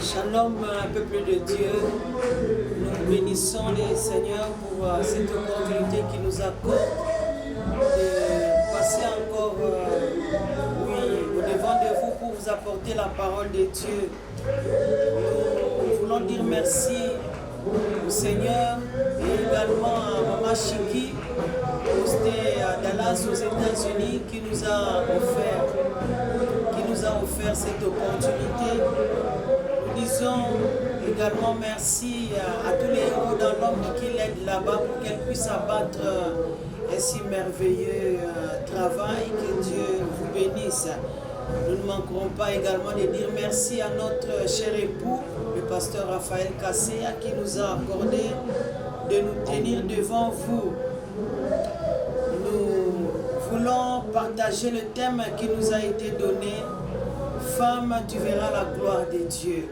Shalom, peuple de Dieu. Nous bénissons les Seigneurs pour cette opportunité qui nous accorde de passer encore au-devant de vous pour vous apporter la parole de Dieu. Nous voulons dire merci au Seigneur et également à Maman Chiki, postée à Dallas aux États-Unis, qui nous a offert cette opportunité. Nous disons également merci à tous les héros dans l'ombre qui l'aident là-bas pour qu'elle puisse abattre un si merveilleux travail. Que Dieu vous bénisse. Nous ne manquerons pas également de dire merci à notre cher époux, le pasteur Raphaël Kassé, à qui nous a accordé de nous tenir devant vous. Nous voulons partager le thème qui nous a été donné. Femme, tu verras la gloire de Dieu.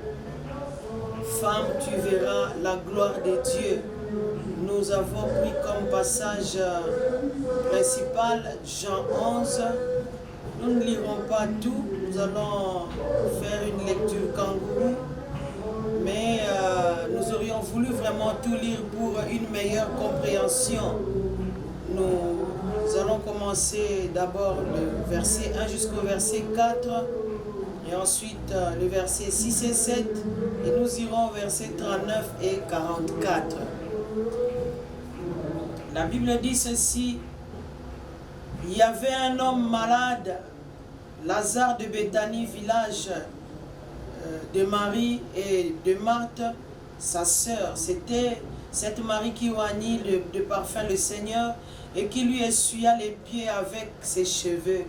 Femme, tu verras la gloire de Dieu. Nous avons pris comme passage principal Jean 11. Nous ne lirons pas tout. Nous allons faire une lecture kangourou. Mais nous aurions voulu vraiment tout lire pour une meilleure compréhension. Nous allons commencer d'abord le verset 1 jusqu'au verset 4. Et ensuite le verset 6 et 7, et nous irons au verset 39 et 44. La Bible dit ceci: il y avait un homme malade, Lazare de Béthanie, village de Marie et de Marthe, sa sœur. C'était cette Marie qui oignit de parfum le Seigneur et qui lui essuya les pieds avec ses cheveux.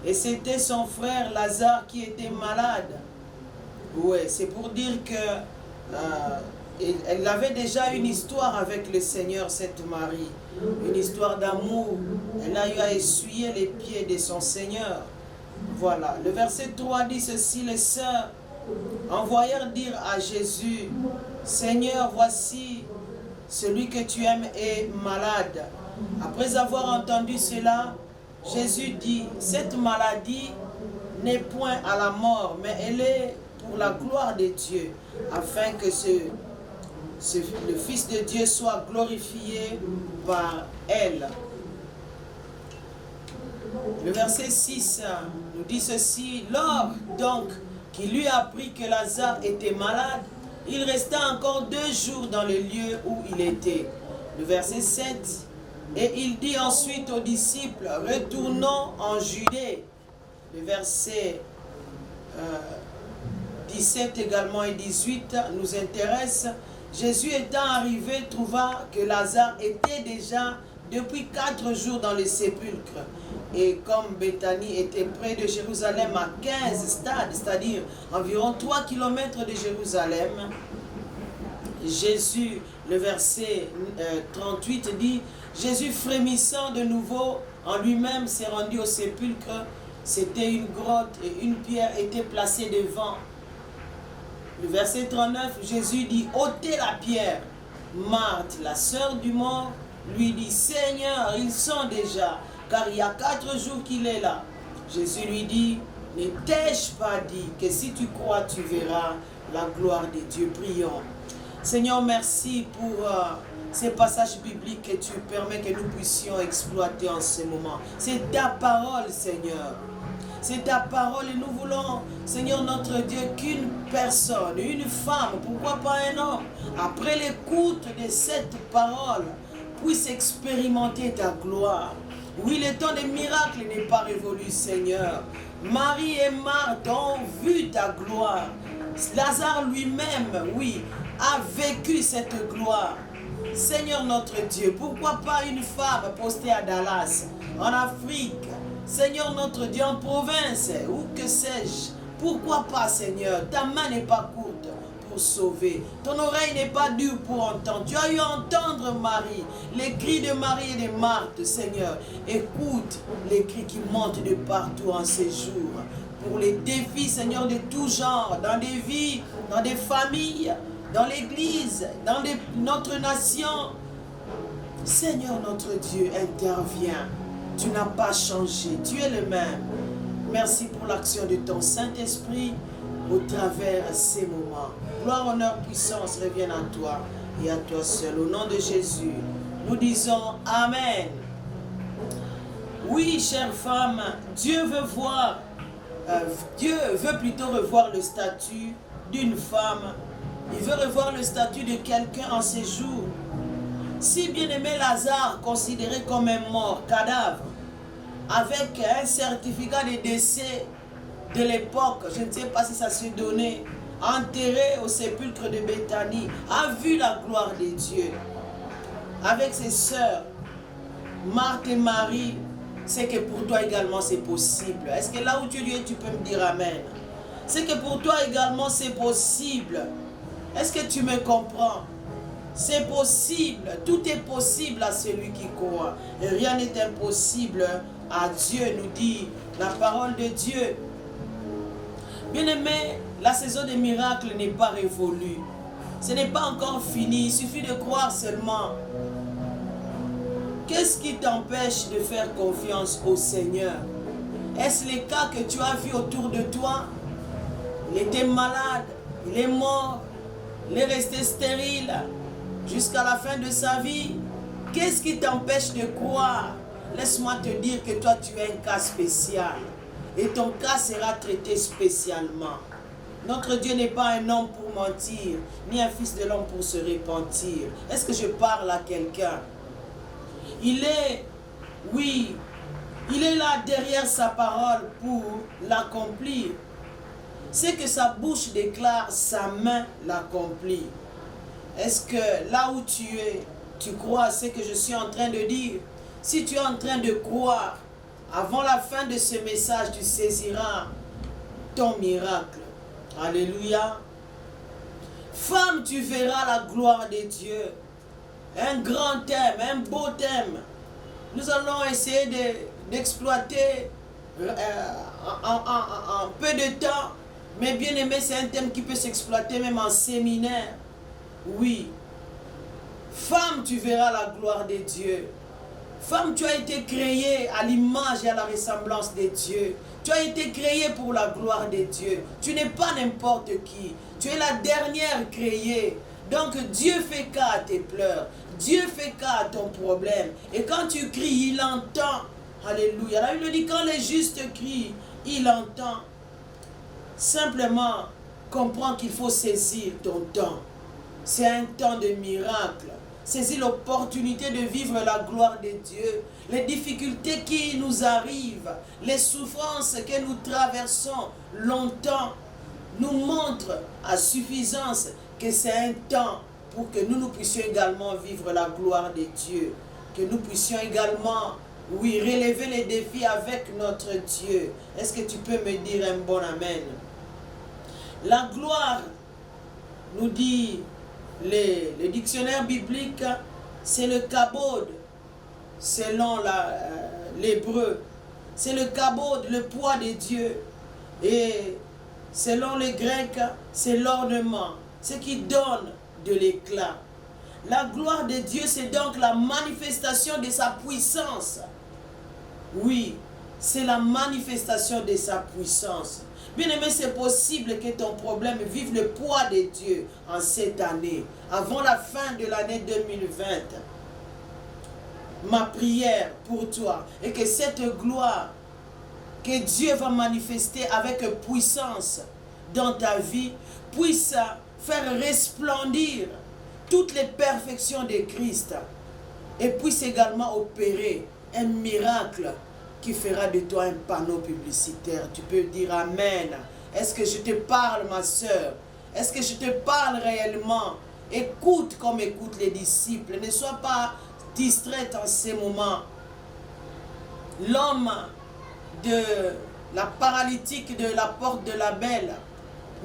Et c'était son frère Lazare qui était malade. Ouais, c'est pour dire que elle avait déjà une histoire avec le Seigneur, cette Marie. Une histoire d'amour. Elle a eu à essuyer les pieds de son Seigneur. Voilà. Le verset 3 dit ceci: les sœurs envoyèrent dire à Jésus: Seigneur, voici celui que tu aimes est malade. Après avoir entendu cela, Jésus dit: cette maladie n'est point à la mort, mais elle est pour la gloire de Dieu, afin que le Fils de Dieu soit glorifié par elle. Le verset 6 nous dit ceci: lors donc qu'il lui apprit que Lazare était malade, il resta encore 2 jours dans le lieu où il était. Le verset 7: et il dit ensuite aux disciples: retournons en Judée. Le verset 17 également et 18 nous intéressent. Jésus étant arrivé, trouva que Lazare était déjà depuis 4 jours dans le sépulcre. Et comme Béthanie était près de Jérusalem à 15 stades, c'est-à-dire environ 3 km de Jérusalem, Jésus, le verset 38 dit: Jésus frémissant de nouveau en lui-même s'est rendu au sépulcre. C'était une grotte et une pierre était placée devant. Le verset 39, Jésus dit: ôtez la pierre. Marthe, la sœur du mort, lui dit: Seigneur, ils sont déjà, car il y a 4 jours qu'il est là. Jésus lui dit: ne t'ai-je pas dit que si tu crois, tu verras la gloire de Dieu? Prions. Seigneur, merci pour ces passages bibliques que tu permets que nous puissions exploiter en ce moment. C'est ta parole, Seigneur. C'est ta parole et nous voulons, Seigneur notre Dieu, qu'une personne, une femme, pourquoi pas un homme, après l'écoute de cette parole, puisse expérimenter ta gloire. Oui, le temps des miracles n'est pas révolu, Seigneur. Marie et Marthe ont vu ta gloire. Lazare lui-même, oui, a vécu cette gloire. Seigneur notre Dieu, pourquoi pas une femme postée à Dallas, en Afrique, Seigneur notre Dieu, en province, ou que sais-je, pourquoi pas, Seigneur? Ta main n'est pas courte pour sauver, ton oreille n'est pas dure pour entendre. Tu as eu à entendre Marie, les cris de Marie et de Marthe, Seigneur. Écoute les cris qui montent de partout en ces jours, pour les défis, Seigneur, de tout genre, dans des vies, dans des familles, dans l'église, dans notre nation. Seigneur notre Dieu, interviens. Tu n'as pas changé, tu es le même. Merci pour l'action de ton Saint-Esprit. au travers de ces moments. Gloire, honneur, puissance reviennent à toi et à toi seul. Au nom de Jésus, nous disons Amen. Oui, chère femme, Dieu veut plutôt revoir le statut d'une femme. Il veut revoir le statut de quelqu'un en ces jours. Si bien-aimé Lazare, considéré comme un mort, cadavre, avec un certificat de décès de l'époque, je ne sais pas si ça se donnait, enterré au sépulcre de Béthanie, a vu la gloire de Dieu. Avec ses sœurs, Marthe et Marie, c'est que pour toi également c'est possible. Est-ce que là où tu es, tu peux me dire Amen? C'est que pour toi également c'est possible. Est-ce que tu me comprends? C'est possible. Tout est possible à celui qui croit. Et rien n'est impossible à Dieu, nous dit la parole de Dieu. Bien-aimé, la saison des miracles n'est pas révolue. Ce n'est pas encore fini. Il suffit de croire seulement. Qu'est-ce qui t'empêche de faire confiance au Seigneur? Est-ce les cas que tu as vus autour de toi? Il était malade, il est mort, il est resté stérile jusqu'à la fin de sa vie. Qu'est-ce qui t'empêche de croire? Laisse-moi te dire que toi tu es un cas spécial et ton cas sera traité spécialement. Notre Dieu n'est pas un homme pour mentir, ni un fils de l'homme pour se repentir. Est-ce que je parle à quelqu'un? Il est, oui, il est là derrière sa parole pour l'accomplir. C'est que sa bouche déclare, sa main l'accomplit. Est-ce que là où tu es, tu crois à ce que je suis en train de dire? Si tu es en train de croire, avant la fin de ce message, tu saisiras ton miracle. Alléluia. Femme, tu verras la gloire de Dieu. Un grand thème, un beau thème. Nous allons essayer d'exploiter en peu de temps. Mais bien aimé, c'est un thème qui peut s'exploiter même en séminaire. Oui. Femme, tu verras la gloire de Dieu. Femme, tu as été créée à l'image et à la ressemblance de Dieu. Tu as été créée pour la gloire de Dieu. Tu n'es pas n'importe qui. Tu es la dernière créée. Donc Dieu fait cas à tes pleurs. Dieu fait cas à ton problème. Et quand tu cries, il entend. Alléluia. La Bible dit quand les justes crient, il entend. Simplement, comprends qu'il faut saisir ton temps. C'est un temps de miracle. Saisis l'opportunité de vivre la gloire de Dieu. Les difficultés qui nous arrivent, les souffrances que nous traversons longtemps, nous montrent à suffisance que c'est un temps pour que nous puissions également vivre la gloire de Dieu. Que nous puissions également, oui, relever les défis avec notre Dieu. Est-ce que tu peux me dire un bon amen? La gloire, nous dit le dictionnaire biblique, c'est le kabod, selon l'hébreu. C'est le kabod, le poids de Dieu. Et selon les Grecs, c'est l'ornement, ce qui donne de l'éclat. La gloire de Dieu, c'est donc la manifestation de sa puissance. Oui, c'est la manifestation de sa puissance. Bien-aimé, c'est possible que ton problème vive le poids de Dieu en cette année, avant la fin de l'année 2020. Ma prière pour toi est que cette gloire que Dieu va manifester avec puissance dans ta vie puisse faire resplendir toutes les perfections de Christ et puisse également opérer un miracle qui fera de toi un panneau publicitaire. Tu peux dire Amen. Est-ce que je te parle, ma soeur? Est-ce que je te parle réellement? Écoute comme écoutent les disciples. Ne sois pas distraite en ces moments. L'homme de la paralytique de la porte de la Belle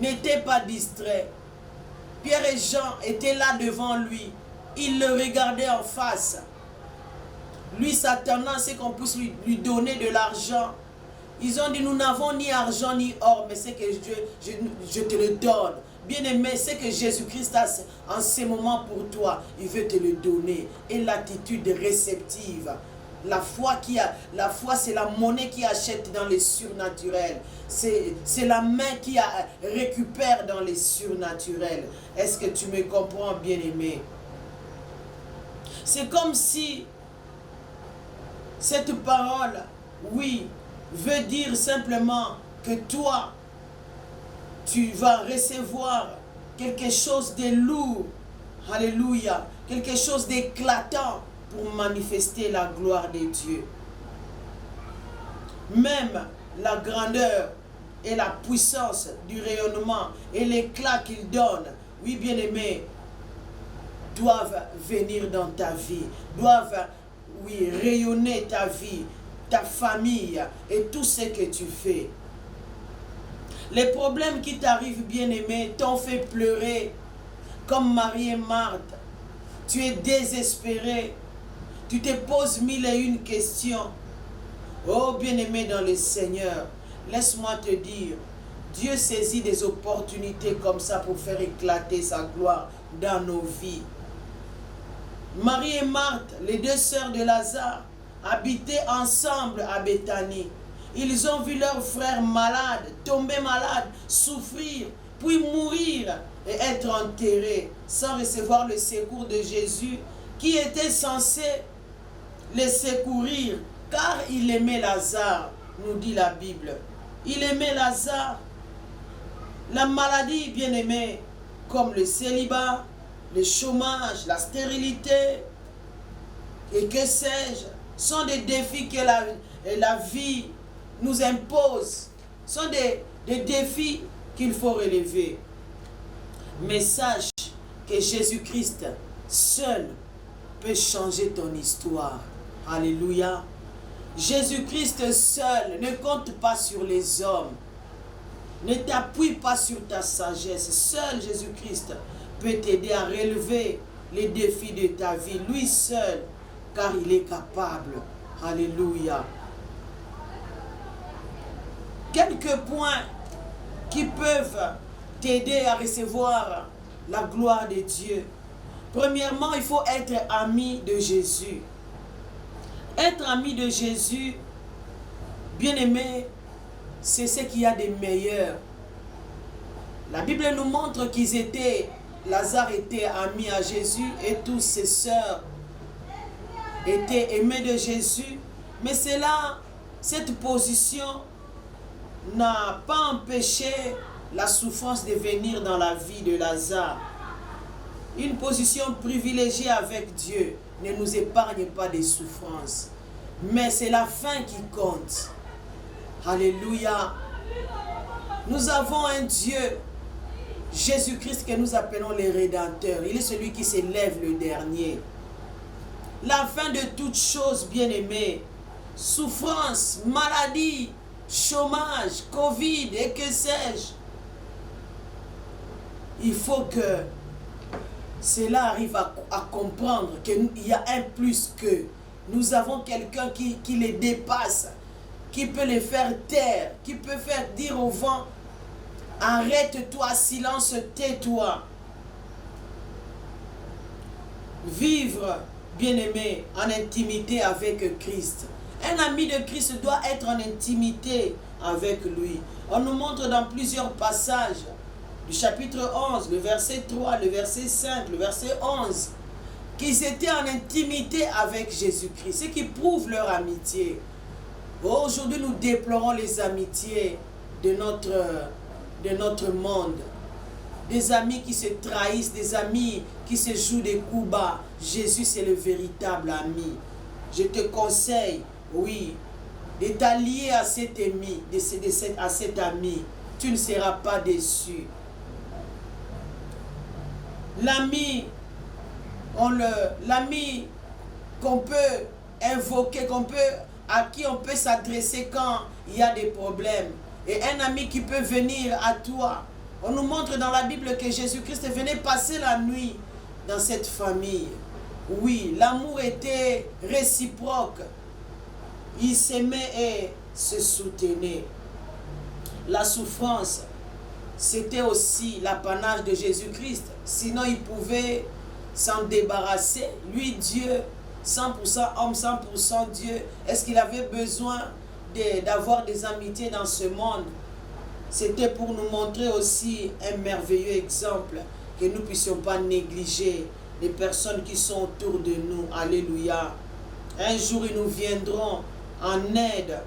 n'était pas distrait. Pierre et Jean étaient là devant lui. Ils le regardaient en face. Lui s'attendant, c'est qu'on puisse lui donner de l'argent. Ils ont dit, nous n'avons ni argent ni or, mais c'est que je te le donne. Bien-aimé, c'est que Jésus-Christ a en ces moments pour toi. Il veut te le donner. Et l'attitude réceptive. La foi, c'est la monnaie qui achète dans les surnaturels. C'est la main qui récupère dans les surnaturels. Est-ce que tu me comprends, bien-aimé? C'est comme si cette parole, oui, veut dire simplement que toi, tu vas recevoir quelque chose de lourd. Alléluia. Quelque chose d'éclatant pour manifester la gloire de Dieu. Même la grandeur et la puissance du rayonnement et l'éclat qu'il donne, oui bien-aimé, doivent venir dans ta vie, doivent, oui, rayonner ta vie, ta famille et tout ce que tu fais. Les problèmes qui t'arrivent, bien-aimé, t'ont fait pleurer comme Marie et Marthe. Tu es désespéré. Tu te poses mille et une questions. Oh, bien-aimé dans le Seigneur, laisse-moi te dire, Dieu saisit des opportunités comme ça pour faire éclater sa gloire dans nos vies. Marie et Marthe, les deux sœurs de Lazare, habitaient ensemble à Béthanie. Ils ont vu leur frère malade, tomber malade, souffrir, puis mourir et être enterré sans recevoir le secours de Jésus qui était censé les secourir car il aimait Lazare, nous dit la Bible. Il aimait Lazare. La maladie, bien aimée, comme le célibat, le chômage, la stérilité et que sais-je, sont des défis que la vie nous impose, sont des défis qu'il faut relever. Mais sache que Jésus-Christ seul peut changer ton histoire. Alléluia. Jésus-Christ seul ne compte pas sur les hommes. Ne t'appuie pas sur ta sagesse. Seul Jésus-Christ peut t'aider à relever les défis de ta vie. Lui seul, car il est capable. Alléluia. Quelques points qui peuvent t'aider à recevoir la gloire de Dieu. Premièrement, il faut être ami de Jésus. Être ami de Jésus, bien-aimé, c'est ce qu'il y a de meilleur. La Bible nous montre Lazare était ami à Jésus et tous ses sœurs étaient aimés de Jésus. Mais cette position n'a pas empêché la souffrance de venir dans la vie de Lazare. Une position privilégiée avec Dieu ne nous épargne pas des souffrances. Mais c'est la fin qui compte. Alléluia. Nous avons un Dieu, Jésus-Christ, que nous appelons le Rédempteur. Il est celui qui s'élève le dernier. La fin de toutes choses, bien-aimées, souffrance, maladie, chômage, Covid et que sais-je. Il faut que cela arrive à comprendre qu'il y a un plus que. Nous avons quelqu'un qui les dépasse, qui peut les faire taire, qui peut faire dire au vent, arrête-toi, silence, tais-toi. Vivre, bien-aimé, en intimité avec Christ. Un ami de Christ doit être en intimité avec lui. On nous montre dans plusieurs passages du chapitre 11, le verset 3, le verset 5, le verset 11, qu'ils étaient en intimité avec Jésus-Christ, ce qui prouve leur amitié. Aujourd'hui, nous déplorons les amitiés de notre monde. Des amis qui se trahissent, des amis qui se jouent des coups bas. Jésus, c'est le véritable ami. Je te conseille, oui, de t'allier à cet ami, à cet ami. Tu ne seras pas déçu. L'ami qu'on peut invoquer, à qui on peut s'adresser quand il y a des problèmes. Et un ami qui peut venir à toi. On nous montre dans la Bible que Jésus-Christ venait passer la nuit dans cette famille. Oui, l'amour était réciproque. Ils s'aimaient et se soutenaient. La souffrance, c'était aussi l'apanage de Jésus-Christ. Sinon, il pouvait s'en débarrasser. Lui, Dieu, 100% homme, 100% Dieu? Est-ce qu'il avait besoin d'avoir des amitiés dans ce monde? C'était pour nous montrer aussi un merveilleux exemple que nous ne puissions pas négliger les personnes qui sont autour de nous. Alléluia. Un jour, ils nous viendront en aide.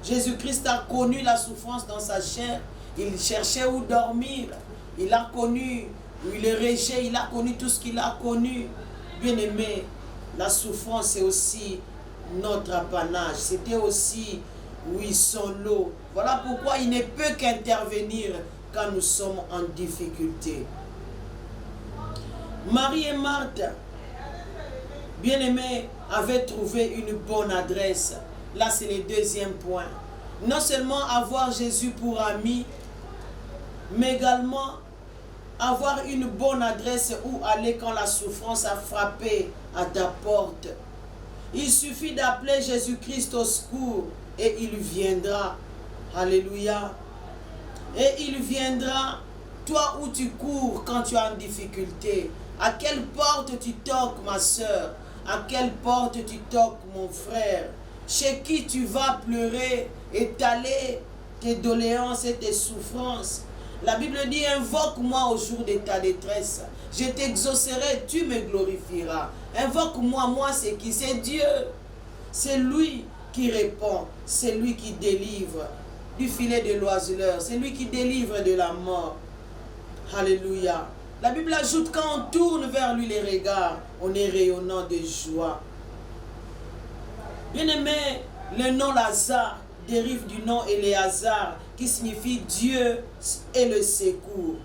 Jésus-Christ a connu la souffrance dans sa chair. Il cherchait où dormir. Il a connu le rejet. Il a connu tout ce qu'il a connu. Bien-aimé, la souffrance, c'est aussi notre apanage. C'était aussi, oui, son lot. Voilà pourquoi il ne peut qu'intervenir quand nous sommes en difficulté. Marie et Marthe, bien-aimés, avaient trouvé une bonne adresse. Là, c'est le deuxième point. Non seulement avoir Jésus pour ami, mais également avoir une bonne adresse où aller quand la souffrance a frappé à ta porte. Il suffit d'appeler Jésus-Christ au secours et il viendra. Alléluia. Et il viendra, toi où tu cours quand tu es en difficulté. À quelle porte tu toques, ma soeur? À quelle porte tu toques, mon frère? Chez qui tu vas pleurer, étaler tes doléances et tes souffrances? La Bible dit, invoque-moi au jour de ta détresse. Je t'exaucerai, tu me glorifieras. Invoque-moi, moi c'est qui? C'est Dieu. C'est lui qui répond. C'est lui qui délivre du filet de l'oiseleur. C'est lui qui délivre de la mort. Alléluia. La Bible ajoute, quand on tourne vers lui les regards, on est rayonnant de joie. Bien-aimé, le nom Lazare dérive du nom Éléazar, qui signifie Dieu est le secours.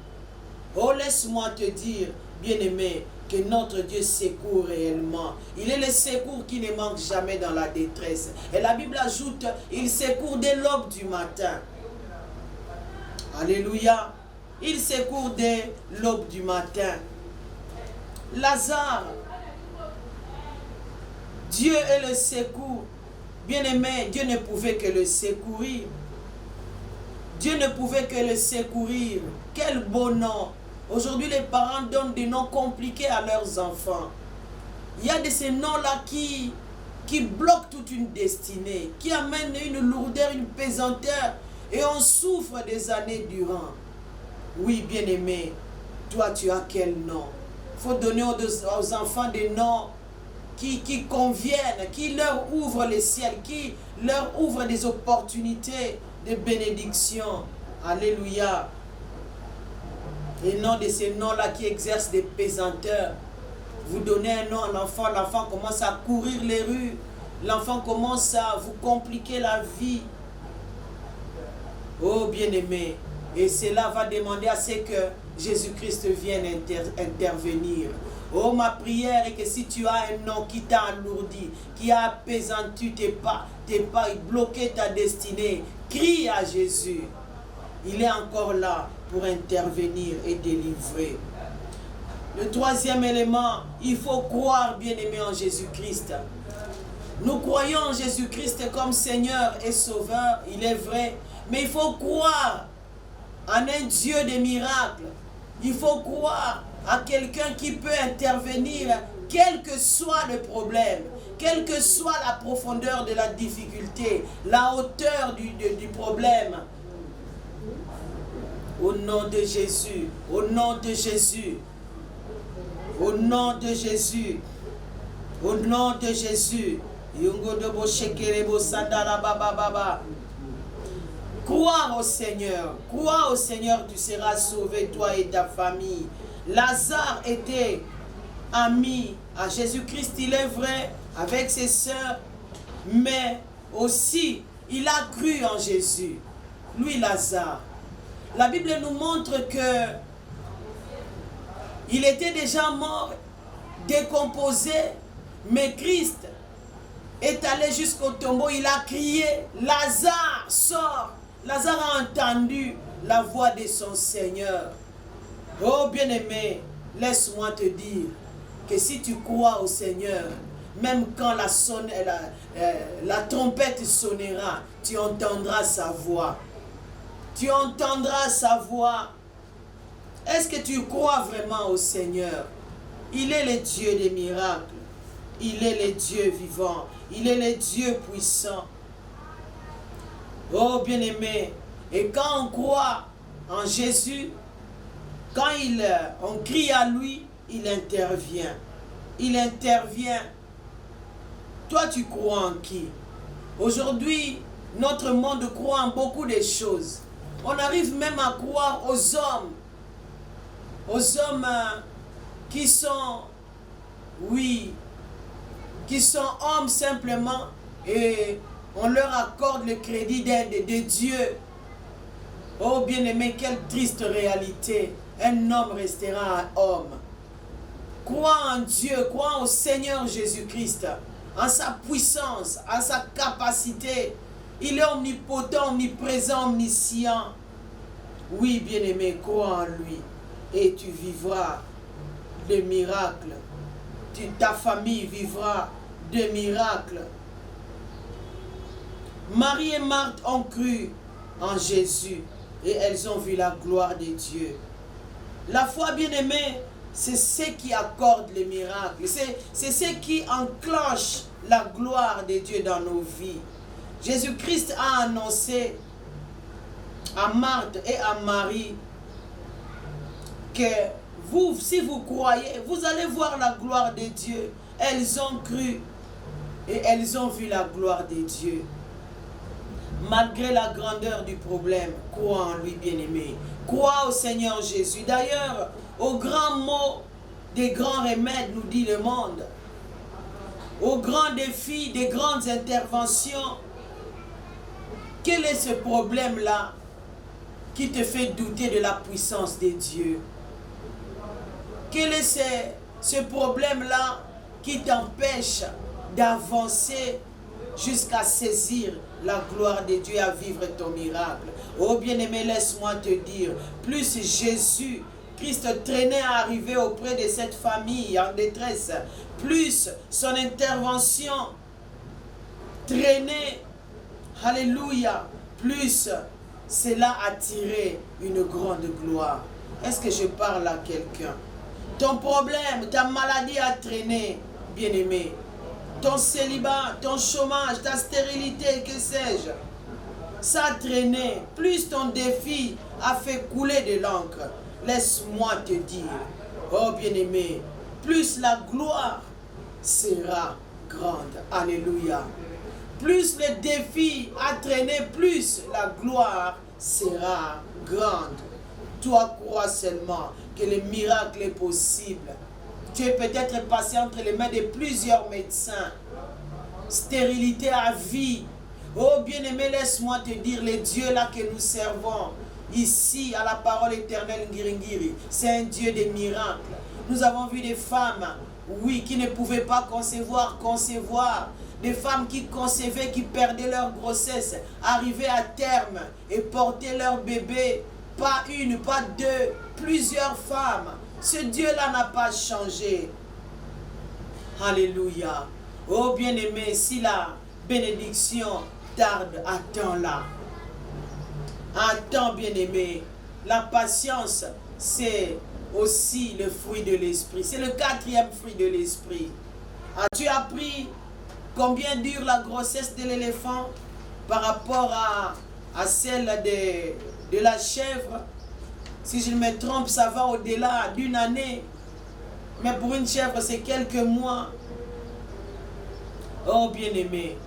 Oh, laisse-moi te dire, bien-aimé, que notre Dieu secourt réellement. Il est le secours qui ne manque jamais dans la détresse. Et la Bible ajoute, il secourt dès l'aube du matin. Alléluia. Il secourt dès l'aube du matin. Lazare, Dieu est le secours. Bien-aimé, Dieu ne pouvait que le secourir. Dieu ne pouvait que le secourir. Quel beau nom. Aujourd'hui, les parents donnent des noms compliqués à leurs enfants. Il y a de ces noms-là qui bloquent toute une destinée, qui amènent une lourdeur, une pesanteur, et on souffre des années durant. Oui, bien-aimé, toi, tu as quel nom? Il faut donner aux enfants des noms qui conviennent, qui leur ouvrent les ciels, qui leur ouvrent des opportunités de bénédiction. Alléluia. Et non de ces noms-là qui exercent des pesanteurs. Vous donnez un nom à l'enfant commence à courir les rues, l'enfant commence à vous compliquer la vie. Oh bien-aimé, et cela va demander à ce que Jésus-Christ vienne intervenir. Oh, ma prière est que si tu as un nom qui t'a alourdi, qui a apaisanti tes pas, bloqué ta destinée, crie à Jésus. Il est encore là pour intervenir et délivrer. Le troisième élément, il faut croire, bien-aimé, en Jésus-Christ. Nous croyons en Jésus-Christ comme Seigneur et Sauveur, il est vrai, mais il faut croire en un Dieu des miracles. Il faut croire à quelqu'un qui peut intervenir, quel que soit le problème, quelle que soit la profondeur de la difficulté, la hauteur du problème. Au nom de Jésus, au nom de Jésus, au nom de Jésus, au nom de Jésus. Crois au Seigneur, tu seras sauvé, toi et ta famille. Lazare était ami à Jésus-Christ, il est vrai, avec ses sœurs, mais aussi il a cru en Jésus. Lui, Lazare. La Bible nous montre que il était déjà mort, décomposé, mais Christ est allé jusqu'au tombeau, il a crié, Lazare, sors. Lazare a entendu la voix de son Seigneur. Oh bien-aimé, laisse-moi te dire que si tu crois au Seigneur, même quand la trompette sonnera, tu entendras sa voix. Tu entendras sa voix. Est-ce que tu crois vraiment au Seigneur? Il est le Dieu des miracles. il est le Dieu vivant. Il est le Dieu puissant. Oh bien-aimé, et quand on croit en Jésus, quand on crie à lui, il intervient. Il intervient. Toi, tu crois en qui? Aujourd'hui, notre monde croit en beaucoup de choses. On arrive même à croire aux hommes. Aux hommes qui sont, oui, qui sont hommes simplement, et on leur accorde le crédit d'être de Dieu. Oh bien-aimé, quelle triste réalité. Un homme restera un homme. Crois en Dieu, crois au Seigneur Jésus-Christ, en sa puissance, en sa capacité. Il est omnipotent, omniprésent, omniscient. Oui, bien-aimé, crois en lui et tu vivras des miracles. Ta famille vivra des miracles. Marie et Marthe ont cru en Jésus et elles ont vu la gloire de Dieu. La foi, bien-aimée, c'est ce qui accorde les miracles. C'est ce qui enclenche la gloire de Dieu dans nos vies. Jésus-Christ a annoncé à Marthe et à Marie que vous, si vous croyez, vous allez voir la gloire de Dieu. Elles ont cru et elles ont vu la gloire de Dieu. Malgré la grandeur du problème, crois en lui, bien-aimé. Crois au Seigneur Jésus. D'ailleurs, au grand mot des grands remèdes, nous dit le monde. Aux grands défis, des grandes interventions. Quel est ce problème-là qui te fait douter de la puissance de Dieu? Quel est ce problème-là qui t'empêche d'avancer jusqu'à saisir la gloire de Dieu, à vivre ton miracle? Oh bien-aimé, laisse-moi te dire, plus Jésus Christ traînait à arriver auprès de cette famille en détresse, plus son intervention traînait, alléluia, plus cela attirait une grande gloire. Est-ce que je parle à quelqu'un? Ton problème, ta maladie a traîné, bien-aimé. Ton célibat, ton chômage, ta stérilité, que sais-je, ça a traîné. Plus ton défi a fait couler de l'encre. Laisse-moi te dire, oh bien-aimé, plus la gloire sera grande. Alléluia. Plus le défi a traîné, plus la gloire sera grande. Toi, crois seulement que le miracle est possible. Tu es peut-être passé entre les mains de plusieurs médecins. Stérilité à vie. Oh bien-aimé, laisse-moi te dire, le Dieu là que nous servons, ici à la parole éternelle Ngiringiri, c'est un Dieu des miracles. Nous avons vu des femmes, oui, qui ne pouvaient pas concevoir. Des femmes qui concevaient, qui perdaient leur grossesse, arrivaient à terme et portaient leur bébé. Pas une, pas deux, plusieurs femmes. Ce Dieu-là n'a pas changé. Alléluia. Oh bien-aimé, si la bénédiction tarde, attends-la. Attends, bien-aimé. La patience, c'est aussi le fruit de l'esprit. C'est le 4e fruit de l'esprit. As-tu appris combien dure la grossesse de l'éléphant par rapport à celle de la chèvre? Si je ne me trompe, ça va au-delà d'une année. Mais pour une chèvre, c'est quelques mois. Oh bien-aimé,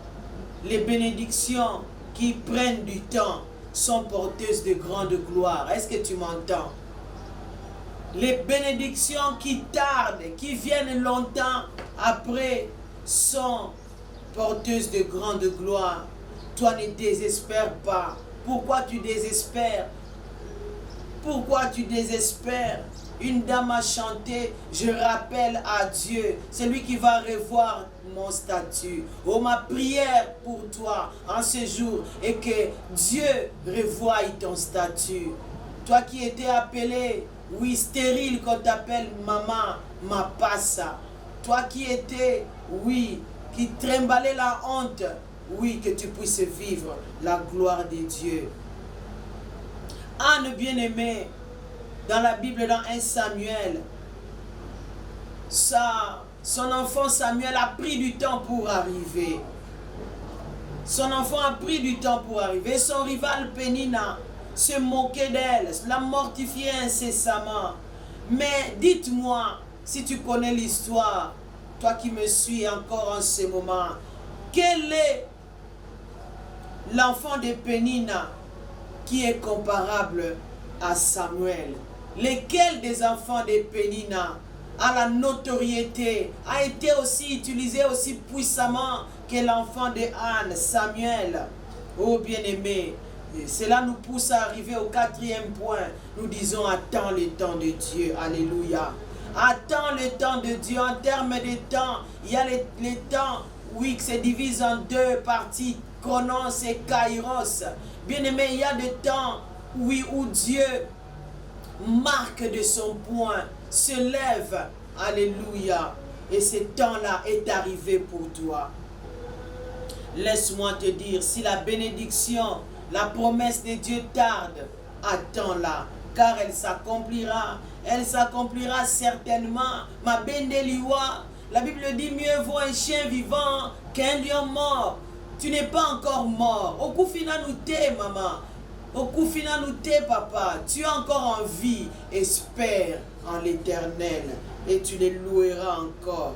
les bénédictions qui prennent du temps sont porteuses de grande gloire. Est-ce que tu m'entends? Les bénédictions qui tardent, qui viennent longtemps après, sont porteuses de grande gloire. Toi, ne désespère pas. Pourquoi tu désespères? Pourquoi tu désespères? Une dame a chanté, je rappelle à Dieu, c'est lui qui va revoir mon statut. Oh, ma prière pour toi en ce jour est que Dieu revoie ton statut. Toi qui étais appelé, oui, stérile, qu'on t'appelle maman, ma passa. Toi qui étais, oui, qui tremblait la honte, oui, que tu puisses vivre la gloire de Dieu. Anne bien-aimée, dans la Bible, dans 1 Samuel, son enfant Samuel a pris du temps pour arriver. Son enfant a pris du temps pour arriver. Son rival Pénina se moquait d'elle, la mortifiait incessamment. Mais dites-moi, si tu connais l'histoire, toi qui me suis encore en ce moment, quel est l'enfant de Pénina qui est comparable à Samuel? Lequel des enfants de Pénina a la notoriété, a été aussi utilisé aussi puissamment que l'enfant de Anne, Samuel? Oh bien-aimé, cela nous pousse à arriver au 4e point. Nous disons, attends le temps de Dieu. Alléluia. Attends le temps de Dieu. En termes de temps, il y a les temps, oui, qui se divisent en 2 parties, Chronos et Kairos. Bien-aimé, il y a des temps, oui, où Dieu marque de son poing, se lève. Alléluia. Et ce temps-là est arrivé pour toi. Laisse-moi te dire, si la bénédiction, la promesse de Dieu tarde, attends-la, car elle s'accomplira. Elle s'accomplira certainement. Ma bendeliwa, la Bible dit, mieux vaut un chien vivant qu'un lion mort. Tu n'es pas encore mort. Okufina nous t'es, maman. Okufina nous t'es, papa. Tu es encore en vie. Espère en l'Éternel et tu les loueras encore.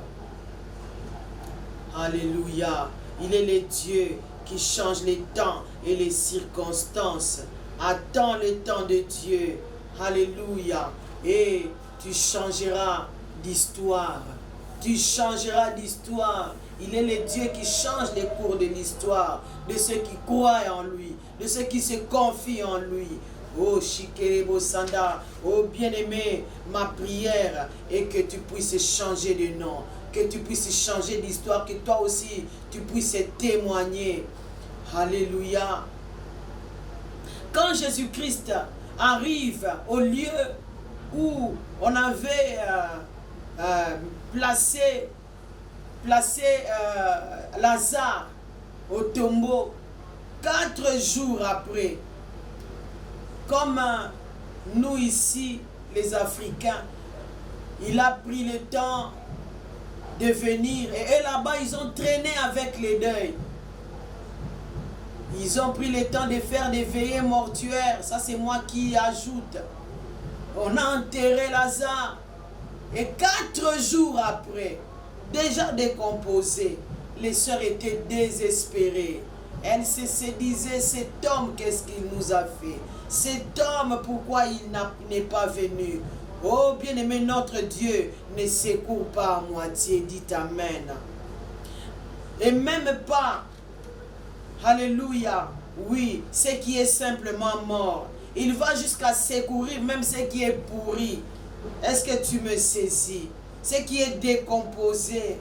Alléluia. Il est le Dieu qui change les temps et les circonstances. Attends le temps de Dieu. Alléluia. Et tu changeras d'histoire. Tu changeras d'histoire. Il est le Dieu qui change les cours de l'histoire, de ceux qui croient en lui, de ceux qui se confient en lui. Oh Shikerebo Sanda, oh bien-aimé, ma prière est que tu puisses changer de nom, que tu puisses changer d'histoire, que toi aussi tu puisses témoigner. Alléluia. Quand Jésus-Christ arrive au lieu où on avait placé Lazare au tombeau, 4 jours après, comme nous ici, les Africains, il a pris le temps de venir. Et eux là-bas, ils ont traîné avec les deuils. Ils ont pris le temps de faire des veillées mortuaires. Ça, c'est moi qui ajoute. On a enterré Lazare. Et 4 jours après, déjà décomposé, les sœurs étaient désespérées. Elles se disaient, cet homme, qu'est-ce qu'il nous a fait? Cet homme, pourquoi il n'est pas venu? Oh bien-aimé, notre Dieu ne secourt pas à moitié. Dites Amen. Et même pas, alléluia, oui, ce qui est simplement mort. Il va jusqu'à secourir même ce qui est pourri. Est-ce que tu me saisis? Ce qui est décomposé,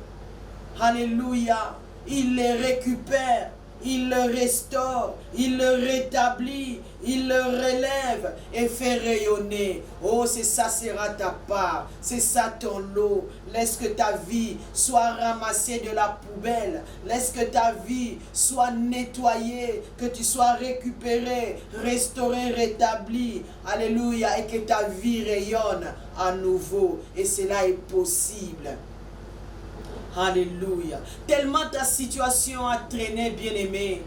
alléluia, il les récupère, il le restaure, il le rétablit, il le relève et fait rayonner. Oh, c'est ça sera ta part, c'est ça ton lot. Laisse que ta vie soit ramassée de la poubelle. Laisse que ta vie soit nettoyée, que tu sois récupéré, restauré, rétabli. Alléluia, et que ta vie rayonne à nouveau. Et cela est possible. Alléluia. Tellement ta situation a traîné, bien-aimé.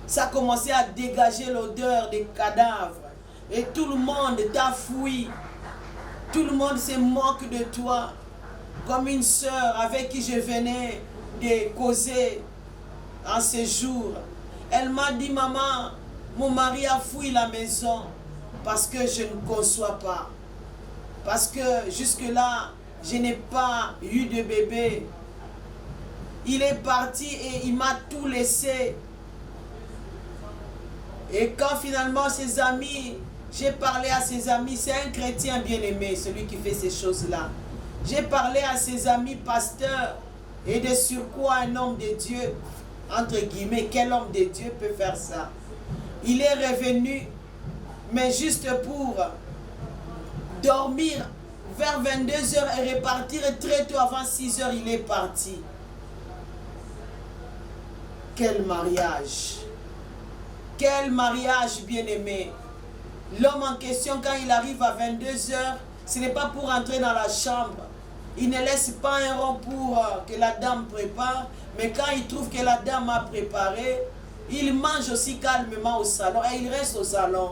Ça a commencé à dégager l'odeur des cadavres. Et tout le monde t'a fui. Tout le monde se moque de toi. Comme une sœur avec qui je venais de causer en ce jour. Elle m'a dit, maman, mon mari a fui la maison parce que je ne conçois pas. Parce que jusque-là, je n'ai pas eu de bébé. Il est parti et il m'a tout laissé. Et quand finalement ses amis, j'ai parlé à ses amis, c'est un chrétien bien-aimé, celui qui fait ces choses-là. J'ai parlé à ses amis pasteurs et de surcroît un homme de Dieu, entre guillemets, quel homme de Dieu peut faire ça? Il est revenu, mais juste pour dormir vers 22 h et repartir très tôt avant 6 h, il est parti. Quel mariage! Quel mariage bien-aimé! L'homme en question, quand il arrive à 22 h, ce n'est pas pour entrer dans la chambre. il ne laisse pas un rond pour que la dame prépare, mais quand il trouve que la dame a préparé, il mange aussi calmement au salon et il reste au salon.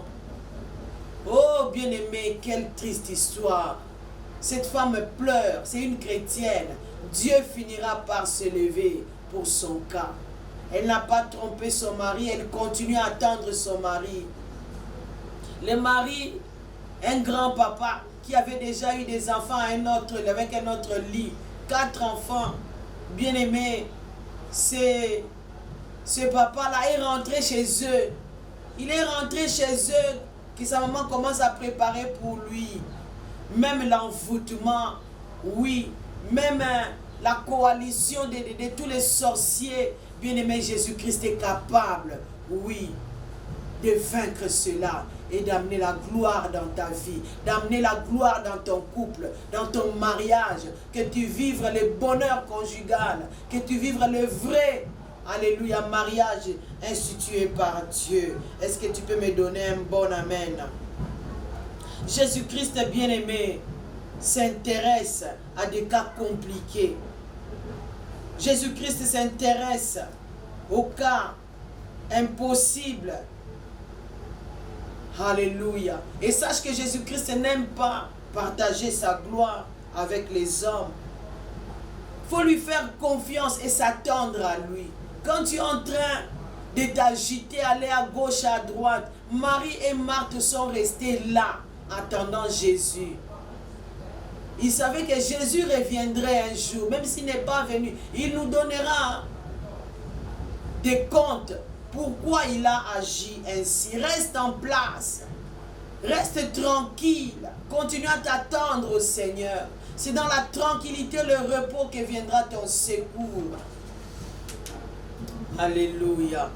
Oh bien-aimé, quelle triste histoire. Cette femme pleure, c'est une chrétienne. Dieu finira par se lever pour son cas. Elle n'a pas trompé son mari, elle continue à attendre son mari. Le mari, un grand-papa qui avait déjà eu des enfants avec un autre lit, 4 enfants, bien-aimés, ce papa-là est rentré chez eux. Il est rentré chez eux, que sa maman commence à préparer pour lui. Même l'envoûtement, oui, même la coalition de tous les sorciers, bien-aimé, Jésus-Christ est capable, oui, de vaincre cela et d'amener la gloire dans ta vie, d'amener la gloire dans ton couple, dans ton mariage, que tu vives le bonheur conjugal, que tu vives le vrai, alléluia, mariage institué par Dieu. Est-ce que tu peux me donner un bon amen? Jésus-Christ bien-aimé s'intéresse à des cas compliqués. Jésus-Christ s'intéresse aux cas impossibles. Alléluia. Et sache que Jésus-Christ n'aime pas partager sa gloire avec les hommes. Il faut lui faire confiance et s'attendre à lui. Quand tu es en train de t'agiter, aller à gauche, à droite, Marie et Marthe sont restés là, attendant Jésus. Ils savaient que Jésus reviendrait un jour, même s'il n'est pas venu. Il nous donnera des comptes. Pourquoi il a agi ainsi? Reste en place. Reste tranquille. Continue à t'attendre au Seigneur. C'est dans la tranquillité, le repos que viendra ton secours. Alléluia.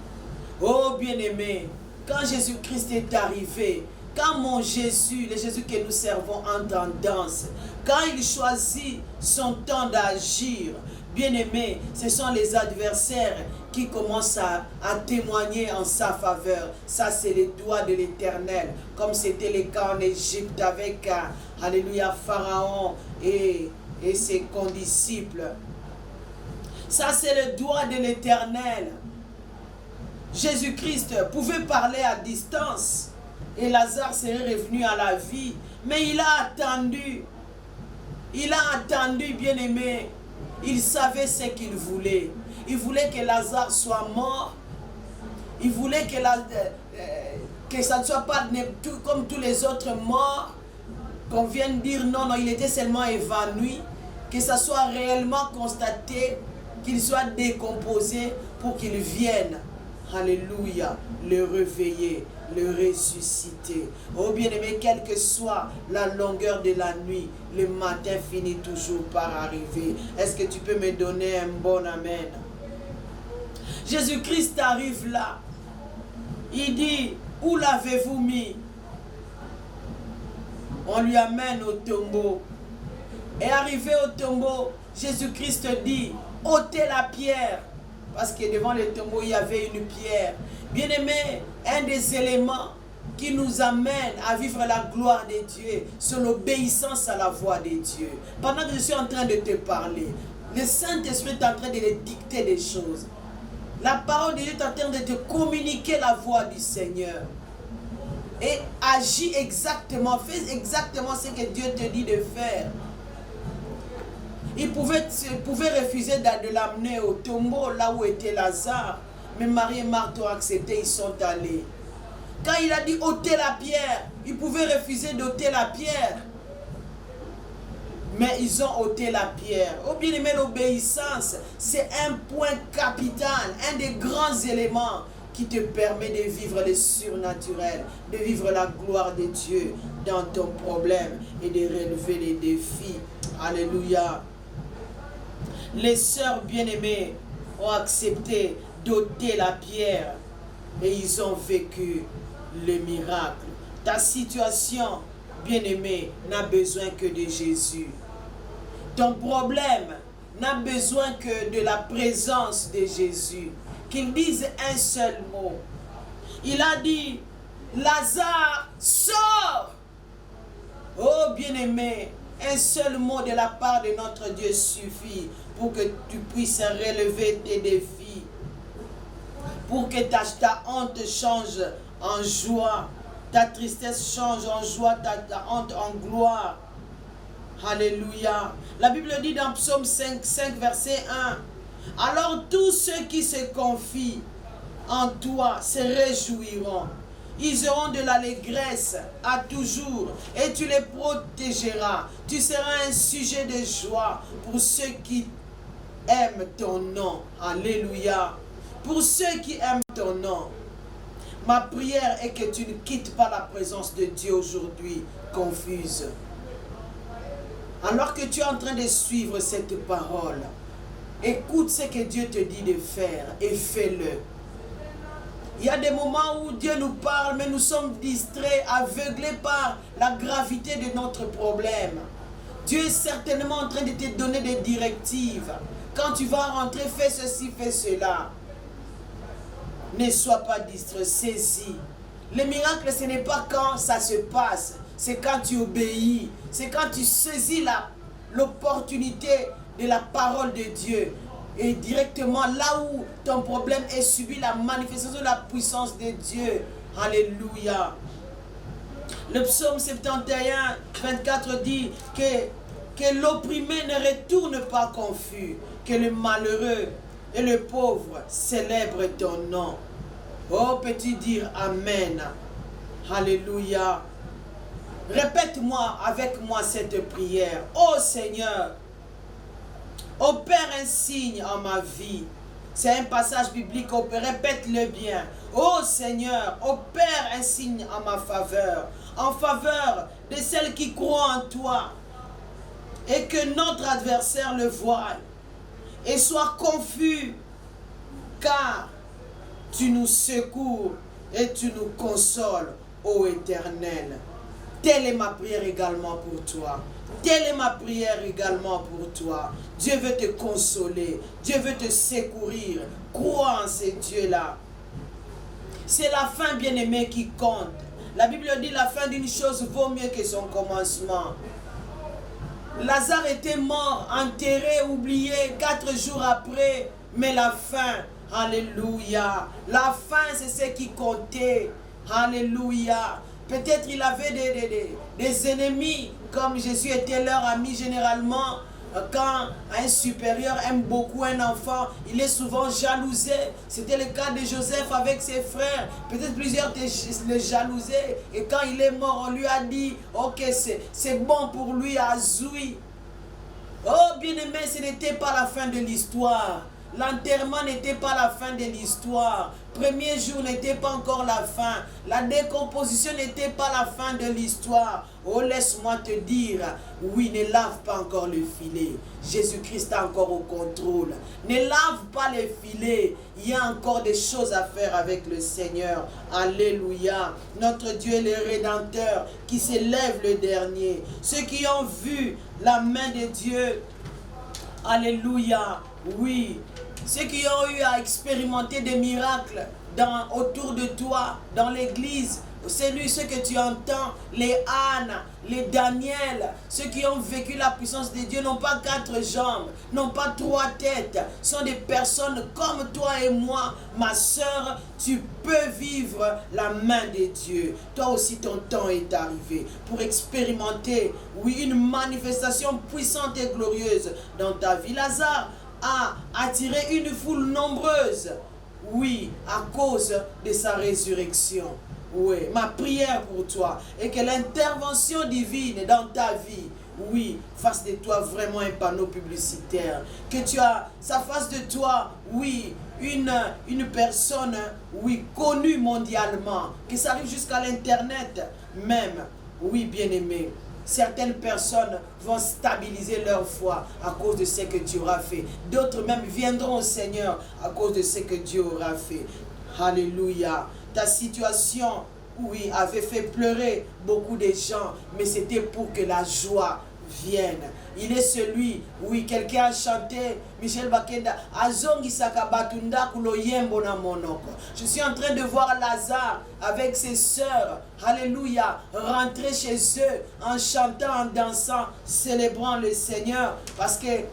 Oh bien-aimé, quand Jésus-Christ est arrivé, quand mon Jésus, le Jésus que nous servons en tendance, quand il choisit son temps d'agir, bien-aimé, ce sont les adversaires qui commencent à témoigner en sa faveur. Ça, c'est les doigts de l'Éternel, comme c'était le cas en Égypte avec, alléluia, Pharaon et ses condisciples. Ça, c'est le doigt de l'Éternel. Jésus-Christ pouvait parler à distance et Lazare serait revenu à la vie. Mais il a attendu. Il a attendu, bien-aimé. Il savait ce qu'il voulait. Il voulait que Lazare soit mort. Il voulait que ça ne soit pas comme tous les autres morts. Qu'on vienne dire non, non, il était seulement évanoui. Que ça soit réellement constaté, qu'il soit décomposé pour qu'il vienne. Alléluia, le réveiller, le ressusciter. Oh bien-aimé, quelle que soit la longueur de la nuit, le matin finit toujours par arriver. Est-ce que tu peux me donner un bon amen? Jésus-Christ arrive là. Il dit, où l'avez-vous mis? On lui amène au tombeau. Et arrivé au tombeau, Jésus-Christ dit, ôtez la pierre. Parce que devant le tombeau, il y avait une pierre. Bien-aimé, un des éléments qui nous amène à vivre la gloire de Dieu, c'est l'obéissance à la voix de Dieu. Pendant que je suis en train de te parler, le Saint-Esprit est en train de te dicter des choses. La parole de Dieu est en train de te communiquer la voix du Seigneur. Et agis exactement, fais exactement ce que Dieu te dit de faire. Il pouvait refuser de l'amener au tombeau, là où était Lazare. Mais Marie et Marthe ont accepté, ils sont allés. Quand il a dit ôter la pierre, ils pouvaient refuser d'ôter la pierre. Mais ils ont ôté la pierre. Oh bien aimé, l'obéissance, c'est un point capital, un des grands éléments qui te permet de vivre le surnaturel, de vivre la gloire de Dieu dans ton problème et de relever les défis. Alléluia. Les sœurs bien-aimées ont accepté d'ôter la pierre et ils ont vécu le miracle. Ta situation, bien-aimée, n'a besoin que de Jésus. Ton problème n'a besoin que de la présence de Jésus. Qu'il dise un seul mot. Il a dit, Lazare, sors! Oh bien-aimé, Un seul mot de la part de notre Dieu suffit pour que tu puisses relever tes défis. Pour que ta honte change en joie. Ta tristesse change en joie, ta honte en gloire. Alléluia. La Bible dit dans Psaume 5 verset 1. Alors tous ceux qui se confient en toi se réjouiront. Ils auront de l'allégresse à toujours et tu les protégeras. Tu seras un sujet de joie pour ceux qui aiment ton nom. Alléluia. Pour ceux qui aiment ton nom. Ma prière est que tu ne quittes pas la présence de Dieu aujourd'hui confuse. Alors que tu es en train de suivre cette parole, écoute ce que Dieu te dit de faire et fais-le. Il y a des moments où Dieu nous parle, mais nous sommes distraits, aveuglés par la gravité de notre problème. Dieu est certainement en train de te donner des directives. Quand tu vas rentrer, fais ceci, fais cela. Ne sois pas distrait, saisis. Le miracle, ce n'est pas quand ça se passe, c'est quand tu obéis. C'est quand tu saisis l'opportunité de la parole de Dieu. Et directement là où ton problème est subi, la manifestation de la puissance de Dieu. Alléluia. Le psaume 71, 24 dit que l'opprimé ne retourne pas confus, que le malheureux et le pauvre célèbrent ton nom. Oh, peux-tu dire Amen? Alléluia. Répète-moi avec moi cette prière. Oh Seigneur, opère un signe en ma vie. C'est un passage biblique, répète-le bien. Oh Seigneur, opère un signe en ma faveur, en faveur de celles qui croient en toi, et que notre adversaire le voie et soit confus, car tu nous secours et tu nous consoles, ô Éternel. Telle est ma prière également pour toi. Telle est ma prière également pour toi. Dieu veut te consoler. Dieu veut te secourir. Crois en ce Dieu-là. C'est la fin, bien-aimé, qui compte. La Bible dit la fin d'une chose vaut mieux que son commencement. Lazare était mort, enterré, oublié 4 jours après. Mais la fin, alléluia. La fin, c'est ce qui comptait. Alléluia. Peut-être il avait des ennemis, comme Jésus était leur ami généralement. Quand un supérieur aime beaucoup un enfant, il est souvent jalousé. C'était le cas de Joseph avec ses frères. Peut-être plusieurs le jalousaient. Et quand il est mort, on lui a dit, ok, c'est bon pour lui, Azoui. Oh, bien-aimé, ce n'était pas la fin de l'histoire. L'enterrement n'était pas la fin de l'histoire. Premier jour n'était pas encore la fin. La décomposition n'était pas la fin de l'histoire. Oh, laisse-moi te dire, oui, ne lave pas encore le filet. Jésus-Christ est encore au contrôle. Ne lave pas le filet. Il y a encore des choses à faire avec le Seigneur. Alléluia. Notre Dieu est le Rédempteur qui s'élève le dernier. Ceux qui ont vu la main de Dieu, alléluia, oui. Ceux qui ont eu à expérimenter des miracles autour de toi, dans l'église, c'est lui, ceux que tu entends, les Anne, les Daniel, ceux qui ont vécu la puissance de Dieu n'ont pas 4 jambes, n'ont pas 3 têtes, sont des personnes comme toi et moi. Ma soeur, tu peux vivre la main de Dieu. Toi aussi, ton temps est arrivé pour expérimenter, oui, une manifestation puissante et glorieuse dans ta vie. Lazare a attiré une foule nombreuse, oui, à cause de sa résurrection. Oui, ma prière pour toi est que l'intervention divine dans ta vie, oui, fasse de toi vraiment un panneau publicitaire. Que tu as, ça fasse de toi, oui, une personne, oui, connue mondialement. Que ça arrive jusqu'à l'internet même. Oui, bien-aimé. Certaines personnes vont stabiliser leur foi à cause de ce que Dieu aura fait. D'autres même viendront au Seigneur à cause de ce que Dieu aura fait. Alléluia. Ta situation, oui, avait fait pleurer beaucoup de gens, mais c'était pour que la joie vienne. Il est celui, oui, quelqu'un a chanté, Michel Bakenda, Azongi Sakabatunda Kuloyembo na monoko. Je suis en train de voir Lazare avec ses sœurs, alléluia, rentrer chez eux en chantant, en dansant, célébrant le Seigneur, parce que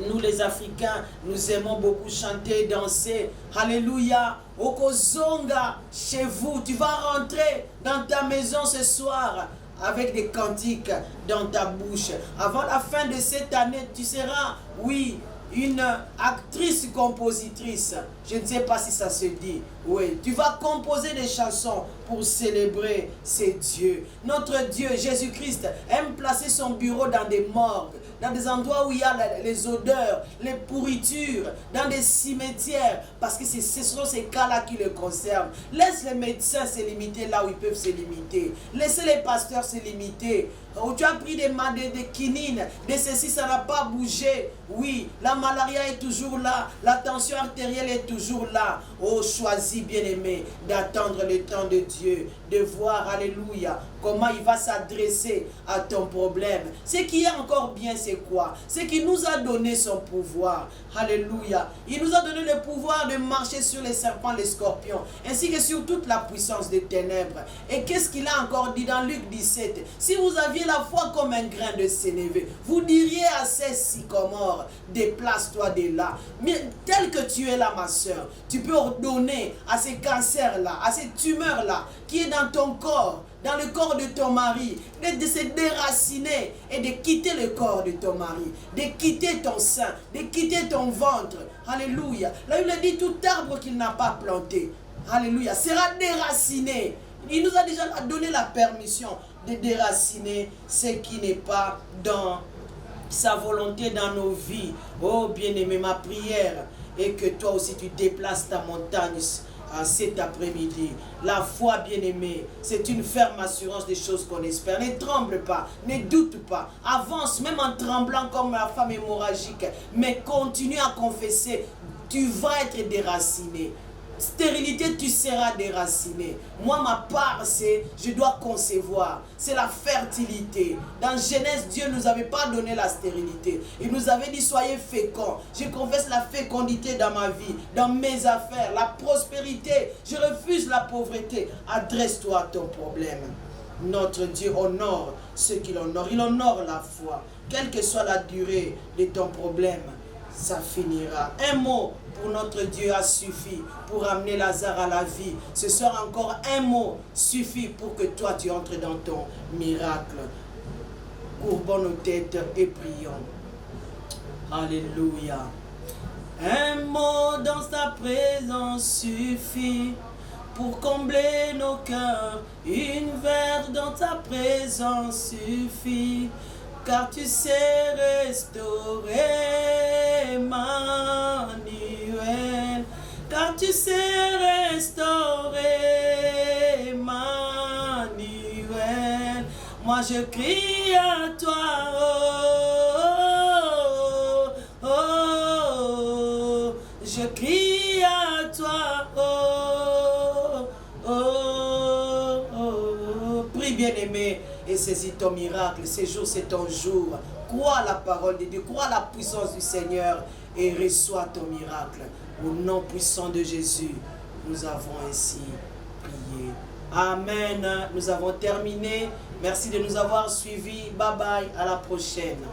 nous les Africains, nous aimons beaucoup chanter, danser. Alléluia. Okozonga, chez vous, tu vas rentrer dans ta maison ce soir avec des cantiques dans ta bouche. Avant la fin de cette année, tu seras, oui, une actrice-compositrice. Je ne sais pas si ça se dit. Oui, tu vas composer des chansons pour célébrer ces dieux. Notre Dieu, Jésus-Christ, aime placer son bureau dans des morgues, dans des endroits où il y a les odeurs, les pourritures, dans des cimetières, parce que ce sont ces cas-là qui le concernent. Laisse les médecins se limiter là où ils peuvent se limiter. Laissez les pasteurs se limiter. Où tu as pris des quinines, des ceci, ça n'a pas bougé. Oui, la malaria est toujours là, la tension artérielle est toujours là. Oh, choisis, bien-aimé, d'attendre le temps de Dieu, de voir, alléluia, comment il va s'adresser à ton problème. Ce qui est encore bien, c'est quoi? C'est qu'il nous a donné son pouvoir. Alléluia. Il nous a donné le pouvoir de marcher sur les serpents, les scorpions, ainsi que sur toute la puissance des ténèbres. Et qu'est-ce qu'il a encore dit dans Luc 17? Si vous aviez la foi comme un grain de sénévé, vous diriez à ces sycomores, déplace-toi de là. Mais tel que tu es là, ma soeur, tu peux ordonner à ces cancers-là, à ces tumeurs-là, qui est dans ton corps, dans le corps de ton mari, de se déraciner et de quitter le corps de ton mari, de quitter ton sein, de quitter ton ventre. Alléluia. Là, il a dit tout arbre qu'il n'a pas planté, alléluia, sera déraciné. Il nous a déjà donné la permission de déraciner ce qui n'est pas dans sa volonté dans nos vies. Oh bien-aimé, ma prière est que toi aussi tu déplaces ta montagne cet après-midi. La foi, bien-aimée, c'est une ferme assurance des choses qu'on espère. Ne tremble pas, ne doute pas. Avance même en tremblant comme la femme hémorragique. Mais continue à confesser. Tu vas être déraciné. Stérilité, tu seras déraciné. Moi, ma part, c'est, je dois concevoir. C'est la fertilité. Dans Genèse, Dieu ne nous avait pas donné la stérilité. Il nous avait dit, soyez féconds. Je confesse la fécondité dans ma vie, dans mes affaires, la prospérité. Je refuse la pauvreté. Adresse-toi à ton problème. Notre Dieu honore ceux qu'il honore. Il honore la foi. Quelle que soit la durée de ton problème, ça finira. Un mot pour notre Dieu a suffi pour amener Lazare à la vie. Ce soir encore un mot suffit pour que toi tu entres dans ton miracle. Courbons nos têtes et prions. Alléluia. Un mot dans ta présence suffit pour combler nos cœurs. Une verre dans ta présence suffit. Car tu sais restaurer Emmanuel. Car tu sais restaurer Emmanuel. Moi je crie à toi, oh, oh, oh. Je crie à toi, oh, oh, oh. Prie bien-aimé et saisis ton miracle. Ce jour, c'est ton jour. Crois la parole de Dieu, crois la puissance du Seigneur et reçois ton miracle. Au nom puissant de Jésus, nous avons ainsi prié. Amen. Nous avons terminé. Merci de nous avoir suivis. Bye bye. À la prochaine.